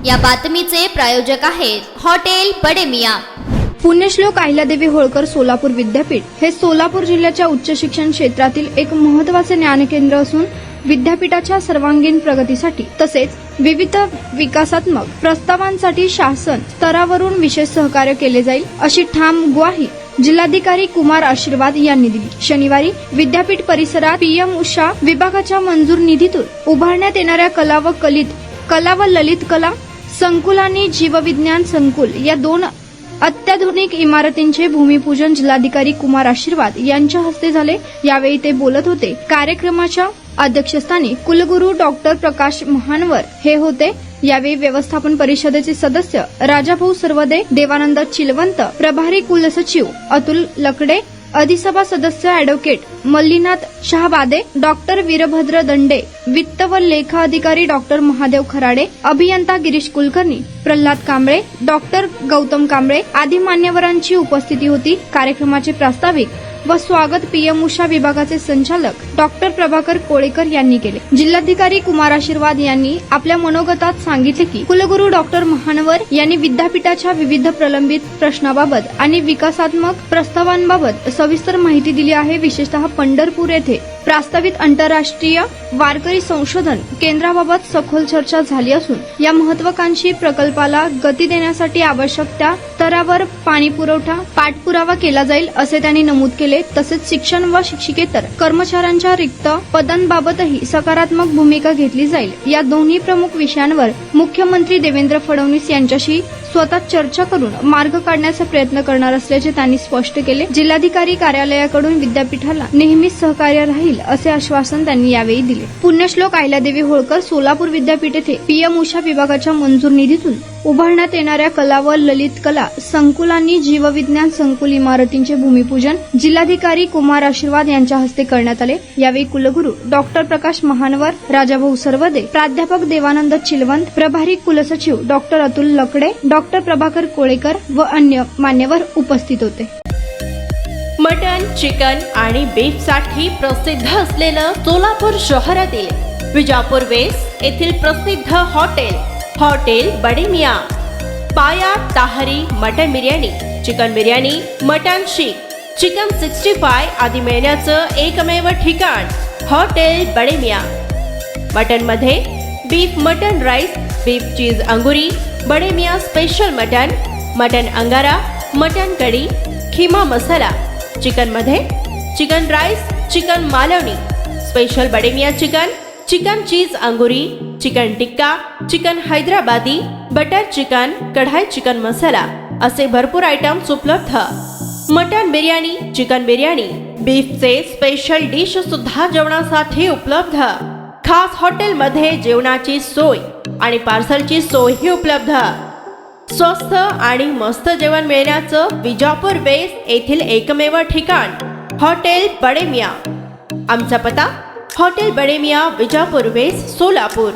या बातमीचे प्रायोजक आहेत हॉटेल बडे मियां। पुण्यश्लोक अहिल्यादेवी होळकर सोलापूर विद्यापीठ हे सोलापूर जिल्ह्याच्या उच्च शिक्षण क्षेत्रातील एक महत्त्वाचे ज्ञानकेंद्र असून विद्यापीठाच्या सर्वांगीण प्रगतीसाठी तसेच विविध विकासात्मक प्रस्तावांसाठी शासन स्तरावरून विशेष सहकार्य केले जाईल अशी ठाम ग्वाही जिल्हाधिकारी कुमार आशीर्वाद यांनी दिली। शनिवारी विद्यापीठ परिसरात पीएम उषा विभागाच्या मंजूर निधीतून उभारण्यात येणाऱ्या कला व ललित कला संकुल आणि जीवविज्ञान संकुल या दोन अत्याधुनिक इमारतींचे भूमिपूजन जिल्हाधिकारी कुमार आशीर्वाद यांच्या हस्ते झाले। यावेळी ते बोलत होते। कार्यक्रमाच्या अध्यक्षस्थानी कुलगुरू डॉक्टर प्रकाश महानवर हे होते। यावेळी व्यवस्थापन परिषदेचे सदस्य राजाभाऊ सर्वदे, देवानंद चिलवंत, प्रभारी कुलसचिव अतुल लकडे, अधिसभा सदस्य अॅडव्होकेट मल्लीनाथ शहाबादे, डॉक्टर वीरभद्र दंडे, वित्त व लेखा अधिकारी डॉक्टर महादेव खराडे, अभियंता गिरीश कुलकर्णी, प्रल्हाद कांबळे, डॉक्टर गौतम कांबळे आदी मान्यवरांची उपस्थिती होती। कार्यक्रमाचे प्रास्ताविक व स्वागत पीएम उषा विभागाचे संचालक डॉक्टर प्रभाकर कोळेकर यांनी केले। जिल्हाधिकारी कुमार आशीर्वाद यांनी आपल्या मनोगतात सांगितले की कुलगुरू डॉक्टर महानवर यांनी विद्यापीठाच्या विविध प्रलंबित प्रश्नाबाबत आणि विकासात्मक प्रस्तावांबाबत सविस्तर माहिती दिली आहे। विशेषतः पंढरपूर येथे प्रस्तावित आंतरराष्ट्रीय वारकरी संशोधन केंद्राबाबत सखोल चर्चा झाली असून या महत्वाकांक्षी प्रकल्पाला गती देण्यासाठी आवश्यक त्या स्तरावर पाठपुरावा केला जाईल असे त्यांनी नमूद केले। तसेच शिक्षण व शिक्षिकेतर कर्मचाऱ्यांच्या रिक्त पदांबाबतही सकारात्मक भूमिका घेतली जाईल। या दोन्ही प्रमुख विषयांवर मुख्यमंत्री देवेंद्र फडणवीस यांच्याशी स्वतः चर्चा करून मार्ग काढण्याचा प्रयत्न करणार असल्याचे त्यांनी स्पष्ट केले। जिल्हाधिकारी कार्यालयाकडून विद्यापीठाला नेहमीच सहकार्य राहील असे आश्वासन त्यांनी यावेळी दिले। पुण्यश्लोक अहिल्यादेवी होळकर सोलापूर विद्यापीठ येथे पीएम उषा विभागाच्या मंजूर निधीतून उभारण्यात येणाऱ्या कला व ललित कला संकुल आणि जीवविज्ञान संकुल इमारतींचे भूमिपूजन जिल्हाधिकारी कुमार आशीर्वाद यांच्या हस्ते करण्यात आले। यावेळी कुलगुरू डॉक्टर प्रकाश महानवर, राजाभाऊ सर्वदे, प्राध्यापक देवानंद चिलवंत, प्रभारी कुलसचिव डॉक्टर अतुल लकडे, डॉक्टर प्रभाकर कोळेकर व अन्य मान्यवर उपस्थित होते। मटन, चिकन आणि बीफ साठी प्रसिद्ध असलेलं सोलापूर शहरातील विजापूर वेस्ट येथील प्रसिद्ध हॉटेल बडे मियां। पाया ताहरी mutton biryani, chicken biryani, mutton seekh, chicken 65 आदी मिळण्याचं एकमेव ठिकाण हॉटेल बडे मियां। मटन मध्ये beef mutton rice, beef cheese अंगुरी, बडे मियां स्पेशल मटन अंगारा, मटन कढी, खिमा मसाला। चिकन मध्ये chicken rice, chicken Malvani, special Bade Miyan chicken cheese अंगुरी, chicken tikka, chicken Hyderabadi, butter chicken, kadai chicken masala असे भरपूर आयटम्स उपलब्ध। मटन बिर्याणी, चिकन बिर्याणी, बीफचे स्पेशल डिश सुद्धा जेवणासाठी उपलब्ध। खास हॉटेलमध्ये जेवणाची सोय आणि पार्सलची सोयही उपलब्ध। स्वस्त आणि मस्त जेवण मिळण्याचं विजापूर वेस्ट येथील एकमेव ठिकाण हॉटेल बडे मियां। आमचा पत्ता हॉटेल बडे मियां, विजापूर वेस्ट, सोलापूर।